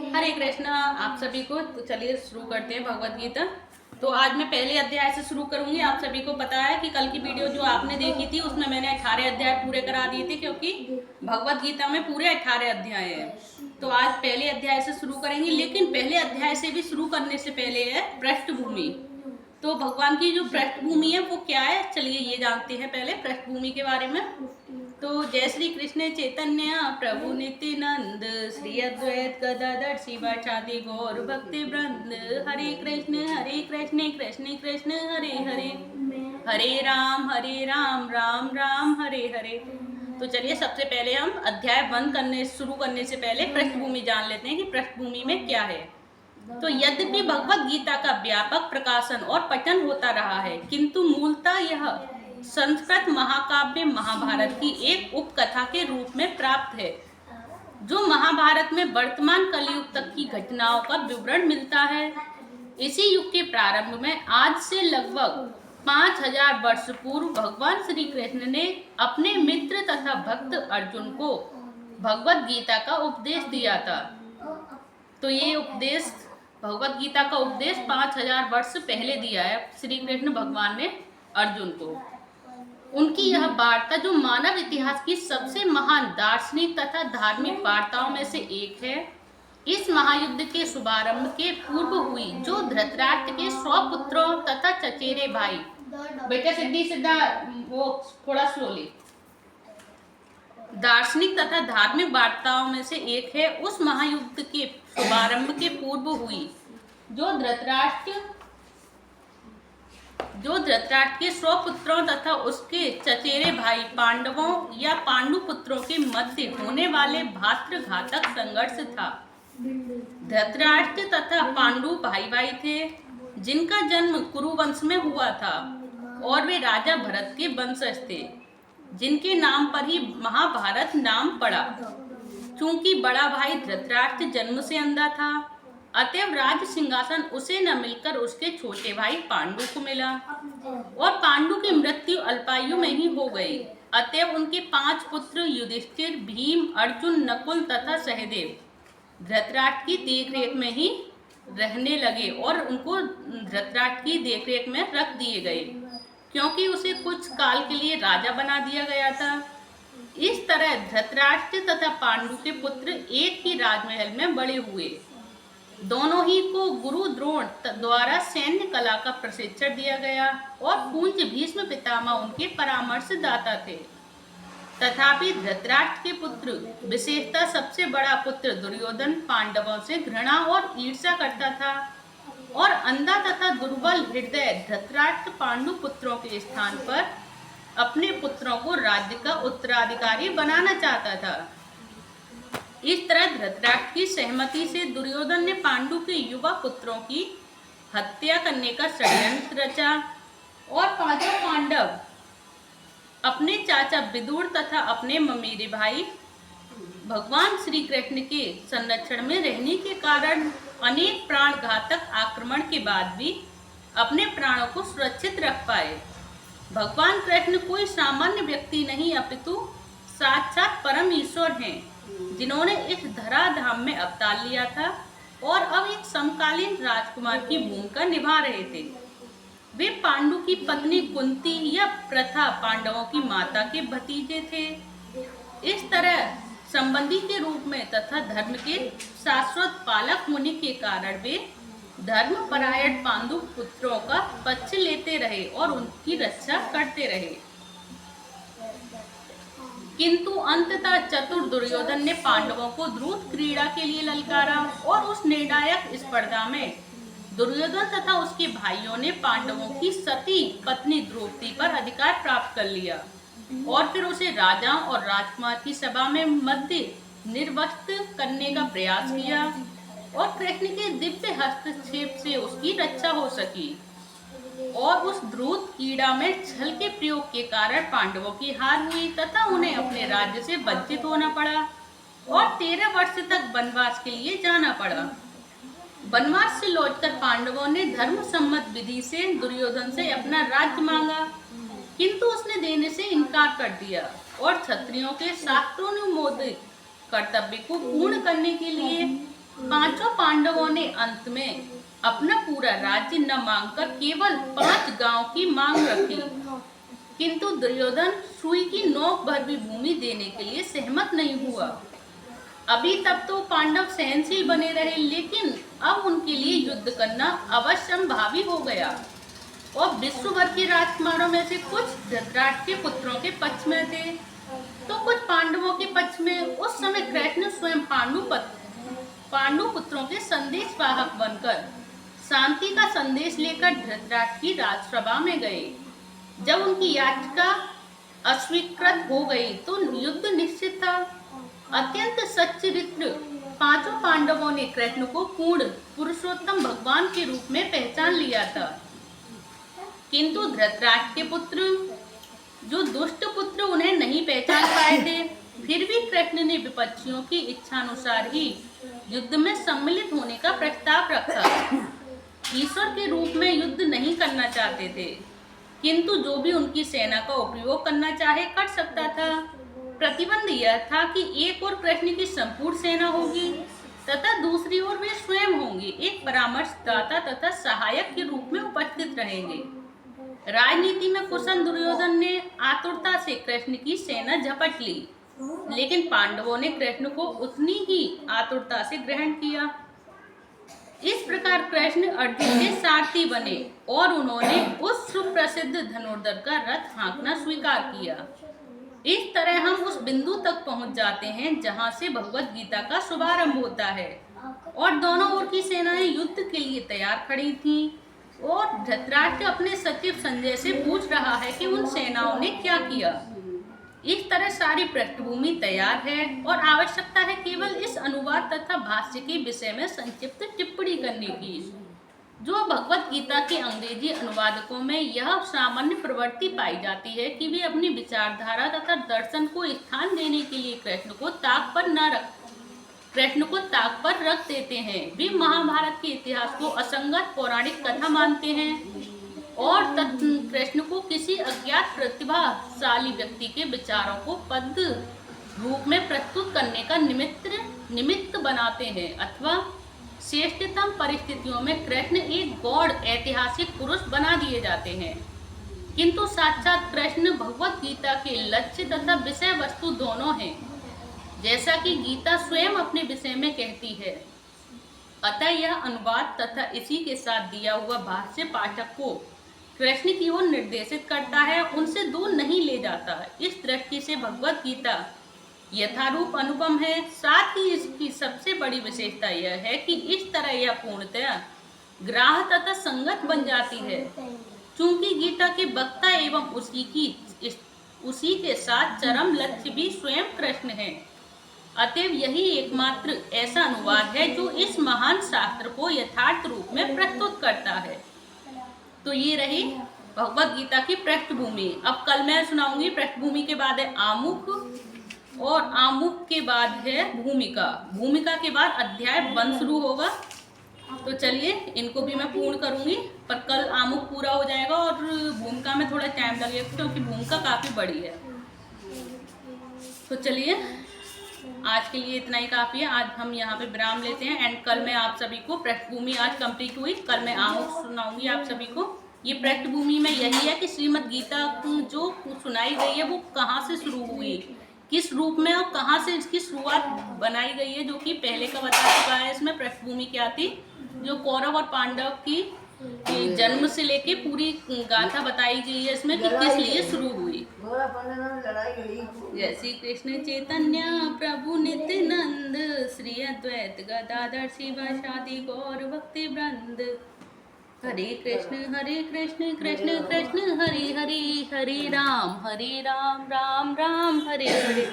हरे कृष्णा आप सभी को। तो चलिए शुरू करते हैं भगवत गीता। तो आज मैं पहले अध्याय से शुरू करूंगी। आप सभी को पता है कि कल की वीडियो जो आपने देखी थी उसमें मैंने 18 अध्याय पूरे करा दिए थे, क्योंकि भगवत गीता में पूरे 18 अध्याय हैं। तो आज पहले अध्याय से शुरू करेंगे, लेकिन पहले अध्याय से भी शुरू करने से पहले है पृष्ठभूमि। तो भगवान की जो पृष्ठभूमि है वो क्या है, चलिए ये जानते हैं पहले पृष्ठभूमि के बारे में। तो जय श्री कृष्ण चैतन्य प्रभु नित्यानंद श्री अद्वैत गदाधर शिवाचार्य गौर भक्ति वृंद। हरे कृष्ण कृष्ण कृष्ण हरे हरे, हरे राम राम राम हरे हरे। तो चलिए सबसे पहले हम अध्याय बंद शुरू करने से पहले पृष्ठभूमि जान लेते हैं कि पृष्ठभूमि में क्या है। तो यद्यपि भगवत गीता का व्यापक प्रकाशन और पठन होता रहा है, किंतु मूलतः यह संस्कृत महाकाव्य महाभारत की एक उपकथा के रूप में प्राप्त है, जो महाभारत में वर्तमान कलयुग तक की घटनाओं का विवरण मिलता है। इसी युग के प्रारंभ में आज से लगभग 5000 वर्ष पूर्व भगवान श्री कृष्ण ने अपने मित्र तथा भक्त अर्जुन को भगवत गीता का उपदेश दिया था। तो ये उपदेश, भगवत गीता का उपदेश 5000 वर्ष पहले दिया है श्री कृष्ण भगवान ने अर्जुन को। उनकी यह वार्ता जो मानव इतिहास की सबसे महान दार्शनिक तथा धार्मिक वार्ताओं में से एक है, इस महायुद्ध के शुभारंभ के पूर्व हुई, जो धृतराष्ट्र के 100 पुत्रों तथा चचेरे भाई, बेटा सीधा वो थोड़ा स्लोली, दार्शनिक तथा धार्मिक वार्ताओं में से एक है, उस महायुद्ध के शुभारंभ के पूर्व हुई, जो धृतराष्ट्र के 100 पुत्रों तथा उसके चचेरे भाई पांडवों या पांडु पुत्रों के मध्य होने वाले भातृघातक संघर्ष था। धृतराष्ट्र तथा पांडु भाई थे, जिनका जन्म कुरुवंश में हुआ था, और वे राजा भरत के वंशज थे, जिनके नाम पर ही महाभारत नाम पड़ा। चूंकि बड़ा भाई धृतराष्ट्र जन्म से अंधा था, अतएव राज सिंहासन उसे न मिलकर उसके छोटे भाई पांडु को मिला, और पांडु की मृत्यु अल्पायु में ही हो गई। अतएव उनके 5 पुत्र युधिष्ठिर, भीम, अर्जुन, नकुल तथा सहदेव धृतराष्ट्र की देखरेख में ही रहने लगे, और उनको धृतराष्ट्र की देखरेख में रख दिए गए, क्योंकि उसे कुछ काल के लिए राजा बना दिया गया था। इस तरह धृतराष्ट्र तथा पांडु के पुत्र एक ही राजमहल में बड़े हुए। दोनों ही को गुरु द्रोण द्वारा सैन्य कला का प्रशिक्षण दिया गया, और पूज्य भीष्म पितामह उनके परामर्शदाता थे। तथापि धृतराष्ट्र के पुत्र, विशेषतः सबसे बड़ा पुत्र दुर्योधन, पांडवों से घृणा और ईर्ष्या करता था, और अंधा तथा दुर्बल हृदय धृतराष्ट्र पांडु पुत्रों के स्थान पर अपने पुत्रों को राज्य का उत्तराधिकारी बनाना चाहता था। इस तरह धृतराष्ट्र की सहमति से दुर्योधन ने पांडु के युवा पुत्रों की हत्या करने का षड्यंत्र रचा, और 5 पांडव अपने चाचा विदुर तथा अपने ममेरे भाई भगवान श्री कृष्ण के संरक्षण में रहने के कारण अनेक प्राणघातक आक्रमण के बाद भी अपने प्राणों को सुरक्षित रख पाए। भगवान कृष्ण कोई सामान्य व्यक्ति नहीं, अपितु साक्षात परम ईश्वर हैं, जिन्होंने इस धराधाम में अवतार लिया था, और अब एक समकालीन राजकुमार की भूमिका निभा रहे थे। वे पांडु की पत्नी कुंती या प्रथा पांडवों की माता के भतीजे थे। इस तरह संबंधी के रूप में तथा धर्म के शाश्वत पालक होने के कारण वे धर्मपरायण पांडु पुत्रों का पक्ष लेते रहे और उनकी रक्षा करते रहे। किंतु अंततः चतुर दुर्योधन ने पांडवों को द्रुत क्रीड़ा के लिए ललकारा, और उस निर्णायक स्पर्धा में दुर्योधन तथा उसके भाइयों ने पांडवों की सती पत्नी द्रौपदी पर अधिकार प्राप्त कर लिया, और फिर उसे राजा और राजकुमार की सभा में मध्य निर्वस्त्र करने का प्रयास किया, और कृष्ण के दिव्य हस्तक्षेप से उसकी रक्षा हो सकी। और उस द्रुत क्रीड़ा में छल के प्रयोग के कारण पांडवों की हार हुई, तथा उन्हें अपने राज्य से वंचित होना पड़ा, और 13 वर्ष तक वनवास के लिए जाना पड़ा। वनवास से लौटकर पांडवों ने धर्म सम्मत विधि से दुर्योधन से अपना राज्य मांगा, किंतु उसने देने से इनकार कर दिया, और क्षत्रियों के शास्त्रोनुमोदित कर्तव्य को पूर्ण करने के लिए 5 पांडवों ने अंत में अपना पूरा राज्य न मांगकर केवल 5 गांव की मांग रखी, किंतु दुर्योधन सुई की नोक भर भी भूमि देने के लिए सहमत नहीं हुआ। अभी तक तो पांडव सहनशील बने रहे, लेकिन अब उनके लिए युद्ध करना अवश्यंभावी हो गया और विश्व भर के राजकुमारों में से कुछ धृतराष्ट्र के पुत्रों के पक्ष में थे तो कुछ पांडवों के पक्ष में। उस समय कृष्ण स्वयं पांडु पुत्रों के संदेशवाहक बनकर शांति का संदेश लेकर धृतराष्ट्र की राजसभा में गए। जब उनकी याचिका अस्वीकृत हो गई तो युद्ध निश्चित था। अत्यंत सच्चरित्र 5 पांडवों ने कृष्ण को पूर्ण पुरुषोत्तम भगवान के रूप में पहचान लिया था, किंतु धृतराष्ट्र के पुत्र, जो दुष्ट पुत्र, उन्हें नहीं पहचान पाए थे। फिर भी कृष्ण ने विपक्षियों की इच्छानुसार ही युद्ध में सम्मिलित होने का प्रस्ताव रखा। ईश्वर के रूप में युद्ध नहीं करना चाहते थे, किंतु जो भी उनकी सेना का उपयोग करना चाहे कर सकता था। प्रतिबंध यह था कि एक ओर कृष्ण की संपूर्ण सेना होगी तथा दूसरी ओर वे स्वयं होंगे, एक परामर्शदाता तथा सहायक के रूप में उपस्थित रहेंगे। राजनीति में कुशल दुर्योधन ने आतुरता से कृष्ण की सेना झपट ली, लेकिन पांडवों ने कृष्ण को उतनी ही आतुरता से ग्रहण किया। इस प्रकार कृष्ण अर्जुन के सारथी बने और उन्होंने उस सुप्रसिद्ध धनुर्धर का रथ हाँकना स्वीकार किया। इस तरह हम उस बिंदु तक पहुंच जाते हैं जहां से भगवत गीता का शुभारंभ होता है और दोनों ओर की सेनाएं युद्ध के लिए तैयार खड़ी थीं और धृतराष्ट्र अपने सचिव संजय से पूछ रहा है कि उन सेनाओं ने क्या किया। इस तरह सारी पृष्ठभूमि तैयार है और आवश्यकता है केवल इस अनुवाद तथा भाष्य के विषय में संक्षिप्त टिप्पणी करने की। जो भगवत गीता के अंग्रेजी अनुवादकों में यह सामान्य प्रवृत्ति पाई जाती है कि वे अपनी विचारधारा तथा दर्शन को स्थान देने के लिए कृष्ण को ताक पर रख देते हैं। वे महाभारत के इतिहास को असंगत पौराणिक कथा मानते हैं और कृष्ण को किसी अज्ञात प्रतिभाशाली व्यक्ति के विचारों को पद रूप में प्रस्तुत करने का निमित्त बनाते हैं अथवा श्रेष्ठतम परिस्थितियों में कृष्ण एक गौड़ ऐतिहासिक पुरुष बना दिए जाते हैं, किंतु साक्षात कृष्ण भगवत गीता के लक्ष्य तथा विषय वस्तु दोनों हैं, जैसा कि गीता स्वयं अपने विषय में कहती है। अतः यह अनुवाद तथा इसी के साथ दिया हुआ भाष्य पाठक को कृष्ण की ओर निर्देशित करता है, उनसे दूर नहीं ले जाता। इस दृष्टि से भगवत गीता यथारूप अनुपम है। साथ ही इसकी सबसे बड़ी विशेषता यह है कि इस तरह यह पूर्णतया ग्राह्य तथा संगत बन जाती है, चूंकि गीता के वक्ता एवं उसी के साथ चरम लक्ष्य भी स्वयं कृष्ण है। अतएव यही एकमात्र ऐसा अनुवाद है जो इस महान शास्त्र को यथार्थ रूप में प्रस्तुत करता है। तो ये रही भगवत गीता की पृष्ठभूमि। अब कल मैं सुनाऊंगी पृष्ठभूमि के बाद है आमुख और आमुख के बाद है भूमिका। भूमिका के बाद अध्याय 1 शुरू होगा। तो चलिए इनको भी मैं पूर्ण करूंगी, पर कल आमुख पूरा हो जाएगा और भूमिका में थोड़ा टाइम लगेगा क्योंकि भूमिका काफ़ी बड़ी है। तो चलिए आज के लिए इतना ही काफ़ी है। आज हम यहाँ पे विराम लेते हैं एंड कल मैं आप सभी को पृष्ठभूमि आज कंप्लीट हुई, कल मैं आमुख सुनाऊंगी आप सभी को। ये पृष्ठभूमि में यही है कि श्रीमद् गीता जो सुनाई गई है वो कहाँ से शुरू हुई, किस रूप में और कहाँ से इसकी शुरुआत बनाई गई है, जो कि पहले का बता चुका है। इसमें पृष्ठभूमि क्या थी, जो कौरव और पांडव की जन्म से लेके पूरी गाथा बताई गई है इसमें कि किस लिए शुरू हुई। जय श्री कृष्ण चैतन्य प्रभु नित्यानंद श्री अद्वैत गदाधर शिवासादि गौर भक्ति वृंद। हरे कृष्ण कृष्ण कृष्ण हरे हरे, हरे राम राम राम हरे हरे।